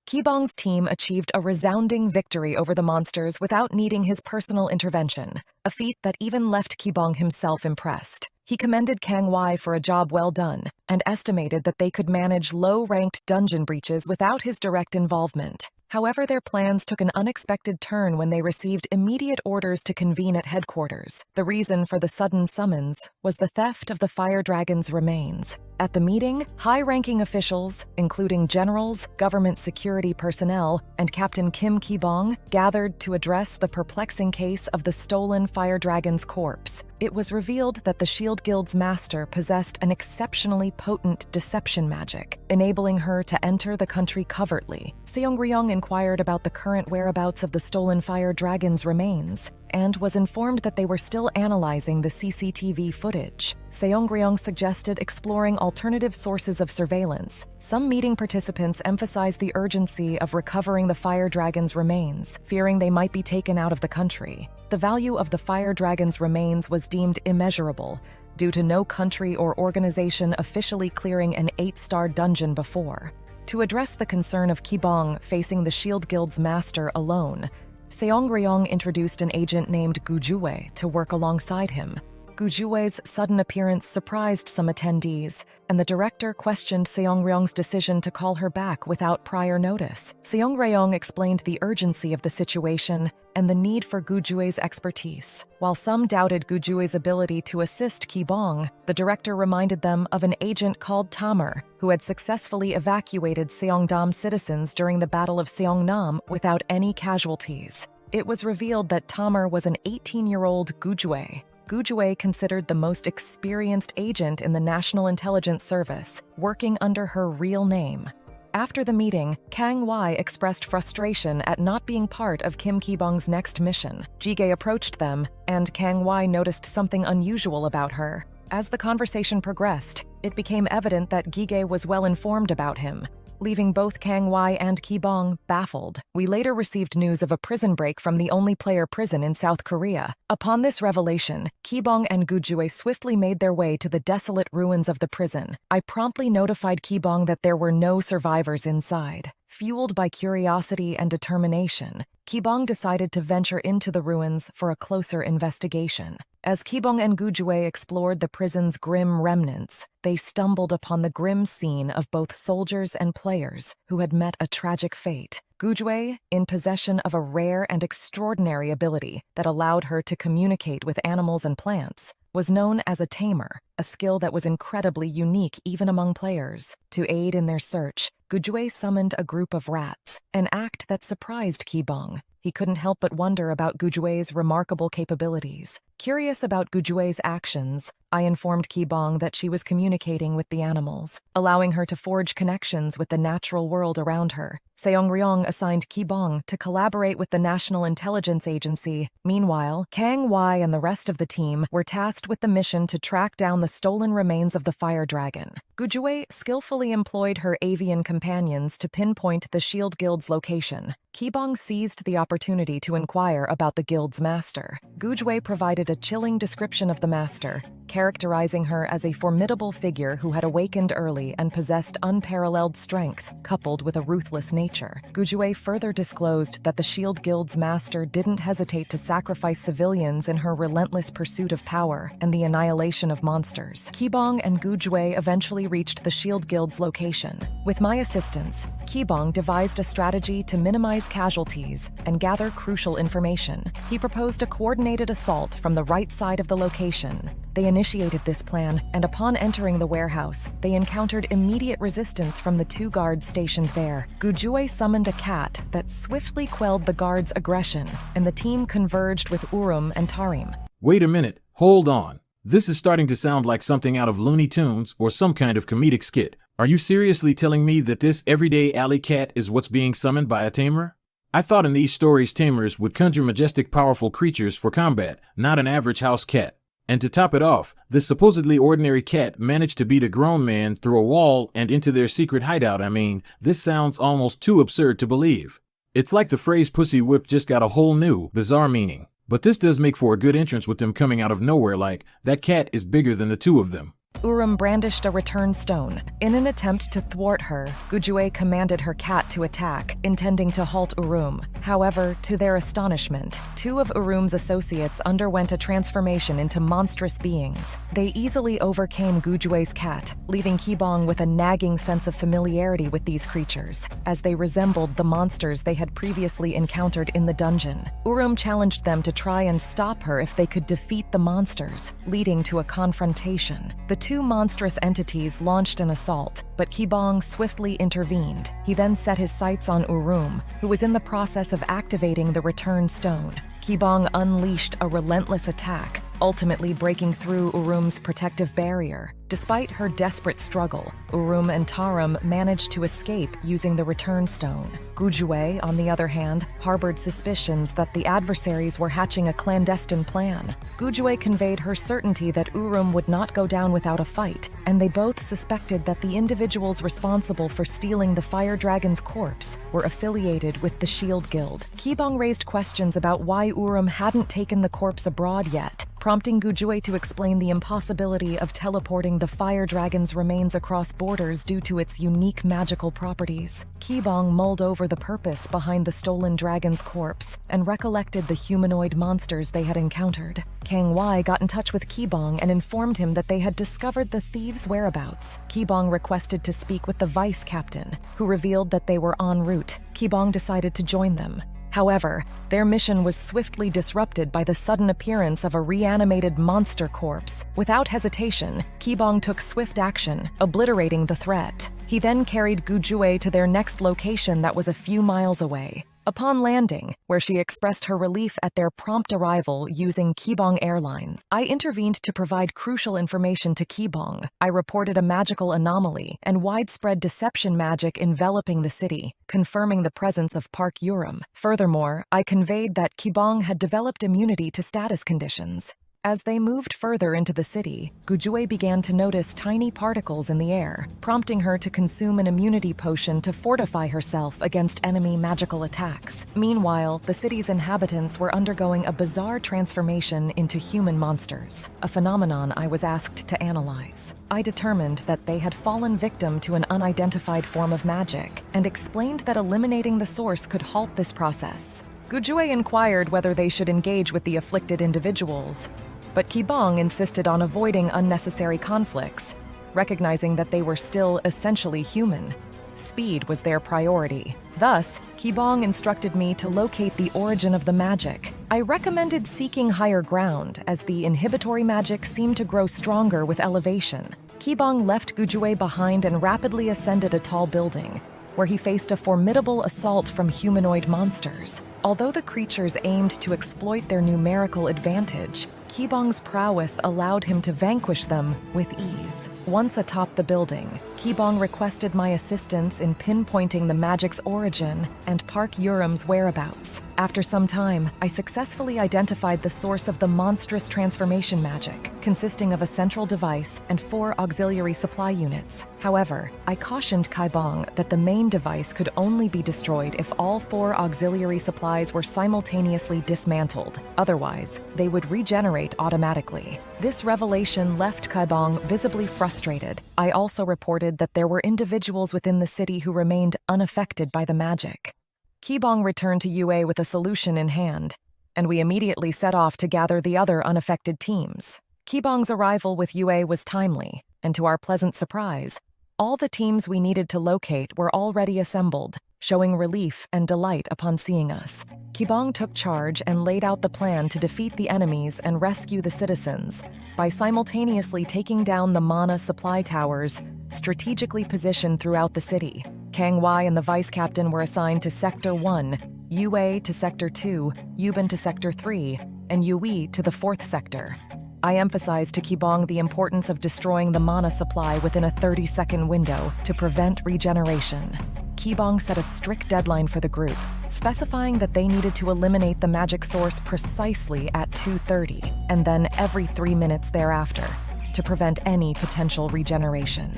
Ki-Bong's team achieved a resounding victory over the monsters without needing his personal intervention, a feat that even left Ki-Bong himself impressed. He commended Kang Wai for a job well done, and estimated that they could manage low-ranked dungeon breaches without his direct involvement. However, their plans took an unexpected turn when they received immediate orders to convene at headquarters. The reason for the sudden summons was the theft of the Fire Dragon's remains. At the meeting, high-ranking officials, including generals, government security personnel, and Captain Kim Ki-Bong, gathered to address the perplexing case of the stolen Fire Dragon's corpse. It was revealed that the Shield Guild's master possessed an exceptionally potent deception magic, enabling her to enter the country covertly. Seong-ryong inquired about the current whereabouts of the stolen Fire Dragon's remains, and was informed that they were still analyzing the CCTV footage. Seong-ryong suggested exploring alternative sources of surveillance. Some meeting participants emphasized the urgency of recovering the Fire Dragon's remains, fearing they might be taken out of the country. The value of the Fire Dragon's remains was deemed immeasurable, due to no country or organization officially clearing an 8-star dungeon before. To address the concern of Ki-Bong facing the Shield Guild's master alone, Seong-ryong introduced an agent named Gujue to work alongside him. Gujue's sudden appearance surprised some attendees, and the director questioned Seong-ryong's decision to call her back without prior notice. Seong-ryong explained the urgency of the situation and the need for Gujue's expertise. While some doubted Gujue's ability to assist Ki-Bong, the director reminded them of an agent called Tamer, who had successfully evacuated Seongdam citizens during the Battle of Seongnam without any casualties. It was revealed that Tamer was an 18-year-old Gujue. Gujue considered the most experienced agent in the National Intelligence Service, working under her real name. After the meeting, Kang Wai expressed frustration at not being part of Kim Ki-Bong's next mission. Jige approached them, and Kang Wai noticed something unusual about her. As the conversation progressed, it became evident that Jige was well informed about him, leaving both Kang Wai and Ki-Bong baffled. We later received news of a prison break from the only player prison in South Korea. Upon this revelation, Ki-Bong and Gujue swiftly made their way to the desolate ruins of the prison. I promptly notified Ki-Bong that there were no survivors inside. Fueled by curiosity and determination, Ki-Bong decided to venture into the ruins for a closer investigation. As Ki-Bong and Gujue explored the prison's grim remnants, they stumbled upon the grim scene of both soldiers and players who had met a tragic fate. Gujue, in possession of a rare and extraordinary ability that allowed her to communicate with animals and plants, was known as a tamer, a skill that was incredibly unique even among players. To aid in their search, Gujue summoned a group of rats, an act that surprised Ki-Bong. He couldn't help but wonder about Gujue's remarkable capabilities. Curious about Gujue's actions, I informed Ki-Bong that she was communicating with the animals, allowing her to forge connections with the natural world around her. Seong-ryong assigned Ki-Bong to collaborate with the National Intelligence Agency. Meanwhile, Kang Wai and the rest of the team were tasked with the mission to track down the stolen remains of the Fire Dragon. Gujue skillfully employed her avian companions to pinpoint the Shield Guild's location. Ki-Bong seized the opportunity to inquire about the guild's master. Gujue provided a chilling description of the master, characterizing her as a formidable figure who had awakened early and possessed unparalleled strength, coupled with a ruthless nature. Gujue further disclosed that the Shield Guild's master didn't hesitate to sacrifice civilians in her relentless pursuit of power and the annihilation of monsters. Ki-Bong and Gujue eventually reached the Shield Guild's location. With my assistance, Ki-Bong devised a strategy to minimize casualties and gather crucial information. He proposed a coordinated assault from the right side of the location. They initiated this plan, and upon entering the warehouse, they encountered immediate resistance from the 2 guards stationed there. Gujue summoned a cat that swiftly quelled the guards' aggression, and the team converged with Urum and Tarim. Wait a minute, hold on. This is starting to sound like something out of Looney Tunes or some kind of comedic skit. Are you seriously telling me that this everyday alley cat is what's being summoned by a tamer? I thought in these stories tamers would conjure majestic, powerful creatures for combat, not an average house cat. And to top it off, this supposedly ordinary cat managed to beat a grown man through a wall and into their secret hideout. I mean, this sounds almost too absurd to believe. It's like the phrase pussy whip just got a whole new, bizarre meaning. But this does make for a good entrance with them coming out of nowhere like, that cat is bigger than the 2 of them. Urum brandished a return stone. In an attempt to thwart her, Gujue commanded her cat to attack, intending to halt Urum. However, to their astonishment, two of Urum's associates underwent a transformation into monstrous beings. They easily overcame Gujue's cat, leaving Ki-Bong with a nagging sense of familiarity with these creatures, as they resembled the monsters they had previously encountered in the dungeon. Urum challenged them to try and stop her if they could defeat the monsters, leading to a confrontation. The two monstrous entities launched an assault, but Ki-Bong swiftly intervened. He then set his sights on Urum, who was in the process of activating the return stone. Ki-Bong unleashed a relentless attack, ultimately breaking through Urum's protective barrier. Despite her desperate struggle, Urum and Tarum managed to escape using the return stone. Gujue, on the other hand, harbored suspicions that the adversaries were hatching a clandestine plan. Gujue conveyed her certainty that Urum would not go down without a fight, and they both suspected that the individuals responsible for stealing the fire dragon's corpse were affiliated with the Shield Guild. Ki-Bong raised questions about why Urum hadn't taken the corpse abroad yet, prompting Gujue to explain the impossibility of teleporting the fire dragon's remains across borders due to its unique magical properties. Ki-Bong mulled over the purpose behind the stolen dragon's corpse and recollected the humanoid monsters they had encountered. Kang Wai got in touch with Ki-Bong and informed him that they had discovered the thieves' whereabouts. Ki-Bong requested to speak with the vice captain, who revealed that they were en route. Ki-Bong decided to join them. However, their mission was swiftly disrupted by the sudden appearance of a reanimated monster corpse. Without hesitation, Ki-Bong took swift action, obliterating the threat. He then carried Gujue to their next location that was a few miles away. Upon landing, where she expressed her relief at their prompt arrival using Ki-Bong Airlines, I intervened to provide crucial information to Ki-Bong. I reported a magical anomaly and widespread deception magic enveloping the city, confirming the presence of Park Urum. Furthermore, I conveyed that Ki-Bong had developed immunity to status conditions. As they moved further into the city, Gujue began to notice tiny particles in the air, prompting her to consume an immunity potion to fortify herself against enemy magical attacks. Meanwhile, the city's inhabitants were undergoing a bizarre transformation into human monsters, a phenomenon I was asked to analyze. I determined that they had fallen victim to an unidentified form of magic, and explained that eliminating the source could halt this process. Gujue inquired whether they should engage with the afflicted individuals, but Ki-Bong insisted on avoiding unnecessary conflicts, recognizing that they were still essentially human. Speed was their priority. Thus, Ki-Bong instructed me to locate the origin of the magic. I recommended seeking higher ground, as the inhibitory magic seemed to grow stronger with elevation. Ki-Bong left Gujue behind and rapidly ascended a tall building, where he faced a formidable assault from humanoid monsters. Although the creatures aimed to exploit their numerical advantage, Ki-Bong's prowess allowed him to vanquish them with ease. Once atop the building, Ki-Bong requested my assistance in pinpointing the magic's origin and Park Urum's whereabouts. After some time, I successfully identified the source of the monstrous transformation magic, consisting of a central device and 4 auxiliary supply units. However, I cautioned Ki-Bong that the main device could only be destroyed if all 4 auxiliary supplies were simultaneously dismantled. Otherwise, they would regenerate automatically. This revelation left Ki-Bong visibly frustrated. I also reported that there were individuals within the city who remained unaffected by the magic. Ki-Bong returned to UA with a solution in hand, and we immediately set off to gather the other unaffected teams. Ki-Bong's arrival with UA was timely, and to our pleasant surprise, all the teams we needed to locate were already assembled, showing relief and delight upon seeing us. Ki-Bong took charge and laid out the plan to defeat the enemies and rescue the citizens by simultaneously taking down the mana supply towers strategically positioned throughout the city. Kang Wai and the vice captain were assigned to Sector 1, UA to Sector 2, Yuban to Sector 3, and Yui to the 4th sector. I emphasized to Ki-Bong the importance of destroying the mana supply within a 30-second window to prevent regeneration. Ki-Bong set a strict deadline for the group, specifying that they needed to eliminate the magic source precisely at 2:30, and then every 3 minutes thereafter, to prevent any potential regeneration.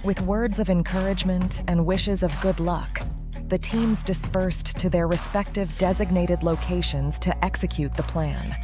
With words of encouragement and wishes of good luck, the teams dispersed to their respective designated locations to execute the plan.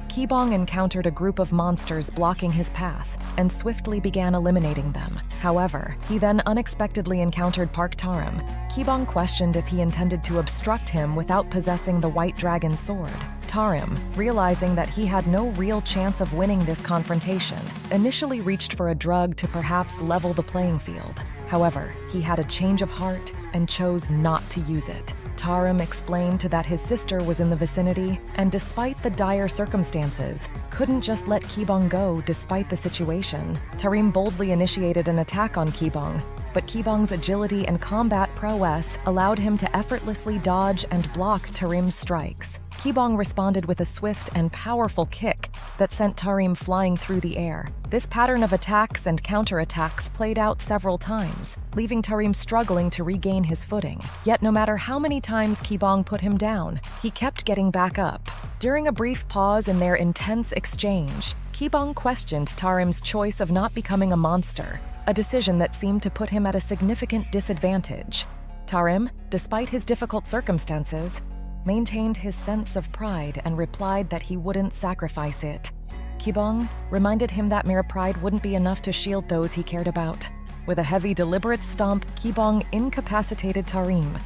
Ki-Bong encountered a group of monsters blocking his path and swiftly began eliminating them. However, he then unexpectedly encountered Park Tarim. Ki-Bong questioned if he intended to obstruct him without possessing the White Dragon sword. Tarim, realizing that he had no real chance of winning this confrontation, initially reached for a drug to perhaps level the playing field. However, he had a change of heart and chose not to use it. Tarim explained that his sister was in the vicinity and, despite the dire circumstances, couldn't just let Ki-Bong go despite the situation. Tarim boldly initiated an attack on Ki-Bong, but Ki-Bong's agility and combat prowess allowed him to effortlessly dodge and block Tarim's strikes. Ki-Bong responded with a swift and powerful kick that sent Tarim flying through the air. This pattern of attacks and counterattacks played out several times, leaving Tarim struggling to regain his footing. Yet no matter how many times Ki-Bong put him down, he kept getting back up. During a brief pause in their intense exchange, Ki-Bong questioned Tarim's choice of not becoming a monster, a decision that seemed to put him at a significant disadvantage. Tarim, despite his difficult circumstances, maintained his sense of pride and replied that he wouldn't sacrifice it. Ki-Bong reminded him that mere pride wouldn't be enough to shield those he cared about. With a heavy, deliberate stomp, Ki-Bong incapacitated Tarim,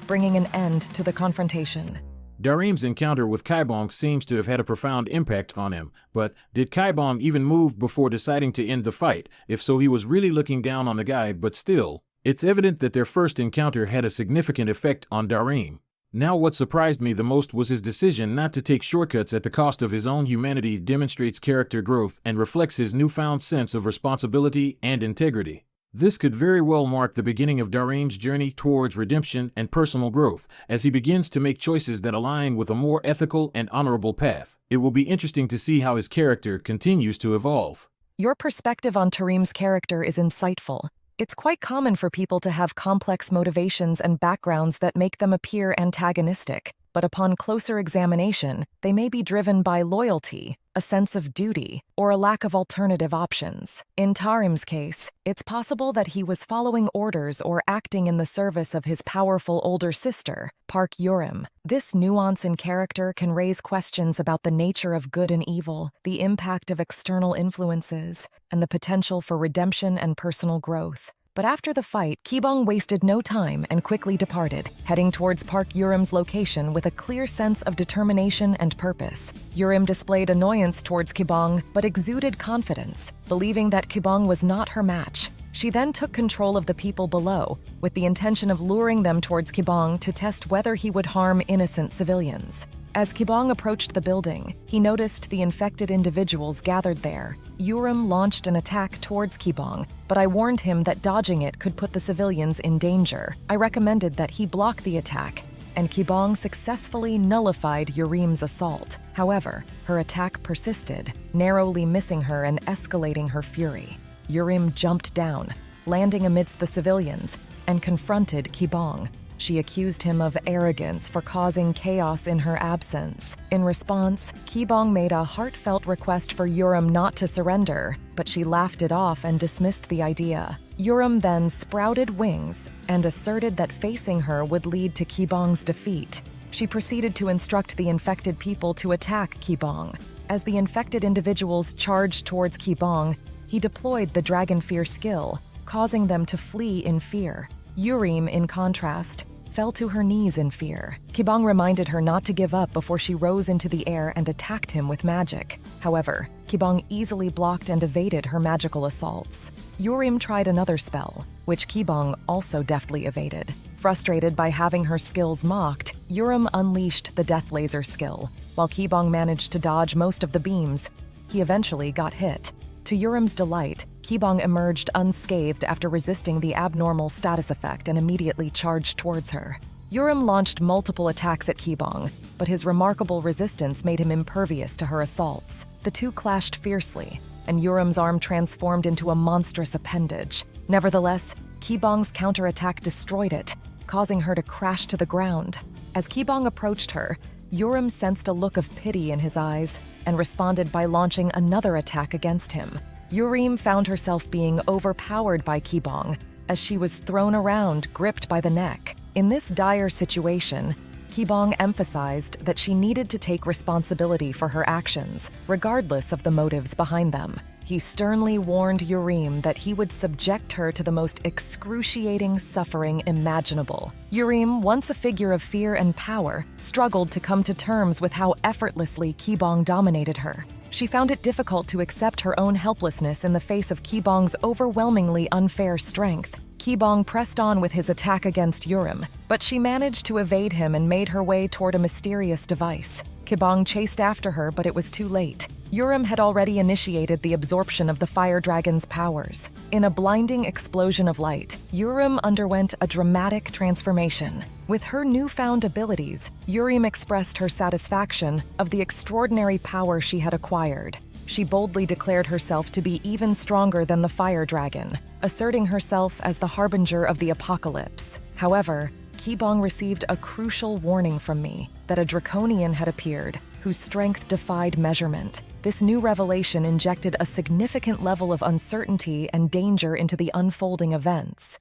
bringing an end to the confrontation. Tarim's encounter with Ki-Bong seems to have had a profound impact on him, but did Ki-Bong even move before deciding to end the fight? If so, he was really looking down on the guy, but still, it's evident that their first encounter had a significant effect on Tarim. Now, what surprised me the most was his decision not to take shortcuts at the cost of his own humanity. Demonstrates character growth and reflects his newfound sense of responsibility and integrity. This could very well mark the beginning of Tarim's journey towards redemption and personal growth, as he begins to make choices that align with a more ethical and honorable path. It will be interesting to see how his character continues to evolve. Your perspective on Tarim's character is insightful. It's quite common for people to have complex motivations and backgrounds that make them appear antagonistic, but upon closer examination, they may be driven by loyalty, a sense of duty, or a lack of alternative options. In Tarim's case, it's possible that he was following orders or acting in the service of his powerful older sister, Park Yurim. This nuance in character can raise questions about the nature of good and evil, the impact of external influences, and the potential for redemption and personal growth. But after the fight, Ki-Bong wasted no time and quickly departed, heading towards Park Yurim's location with a clear sense of determination and purpose. Yurim displayed annoyance towards Ki-Bong, but exuded confidence, believing that Ki-Bong was not her match. She then took control of the people below, with the intention of luring them towards Ki-Bong to test whether he would harm innocent civilians. As Ki-Bong approached the building, he noticed the infected individuals gathered there. Yurim launched an attack towards Ki-Bong, but I warned him that dodging it could put the civilians in danger. I recommended that he block the attack, and Ki-Bong successfully nullified Yurim's assault. However, her attack persisted, narrowly missing her and escalating her fury. Yurim jumped down, landing amidst the civilians, and confronted Ki-Bong. She accused him of arrogance for causing chaos in her absence. In response, Ki-Bong made a heartfelt request for Yurim not to surrender, but she laughed it off and dismissed the idea. Yurim then sprouted wings and asserted that facing her would lead to Ki-Bong's defeat. She proceeded to instruct the infected people to attack Ki-Bong. As the infected individuals charged towards Ki-Bong, he deployed the Dragon Fear skill, causing them to flee in fear. Yurim, in contrast, fell to her knees in fear. Ki-Bong reminded her not to give up before she rose into the air and attacked him with magic. However, Ki-Bong easily blocked and evaded her magical assaults. Yurim tried another spell, which Ki-Bong also deftly evaded. Frustrated by having her skills mocked, Yurim unleashed the Death Laser skill. While Ki-Bong managed to dodge most of the beams, he eventually got hit. To Yurim's delight, Ki-Bong emerged unscathed after resisting the abnormal status effect and immediately charged towards her. Yurim launched multiple attacks at Ki-Bong, but his remarkable resistance made him impervious to her assaults. The two clashed fiercely, and Yurim's arm transformed into a monstrous appendage. Nevertheless, Ki-Bong's counterattack destroyed it, causing her to crash to the ground. As Ki-Bong approached her, Yurim sensed a look of pity in his eyes and responded by launching another attack against him. Yurim found herself being overpowered by Ki-Bong as she was thrown around, gripped by the neck. In this dire situation, Ki-Bong emphasized that she needed to take responsibility for her actions, regardless of the motives behind them. He sternly warned Yurim that he would subject her to the most excruciating suffering imaginable. Yurim, once a figure of fear and power, struggled to come to terms with how effortlessly Ki-Bong dominated her. She found it difficult to accept her own helplessness in the face of Ki-Bong's overwhelmingly unfair strength. Ki-Bong pressed on with his attack against Yurim, but she managed to evade him and made her way toward a mysterious device. Ki-Bong chased after her, but it was too late. Yurim had already initiated the absorption of the fire dragon's powers. In a blinding explosion of light, Yurim underwent a dramatic transformation. With her newfound abilities, Yurim expressed her satisfaction of the extraordinary power she had acquired. She boldly declared herself to be even stronger than the fire dragon, asserting herself as the harbinger of the apocalypse. However, Ki-Bong received a crucial warning from me that a draconian had appeared, whose strength defied measurement. This new revelation injected a significant level of uncertainty and danger into the unfolding events.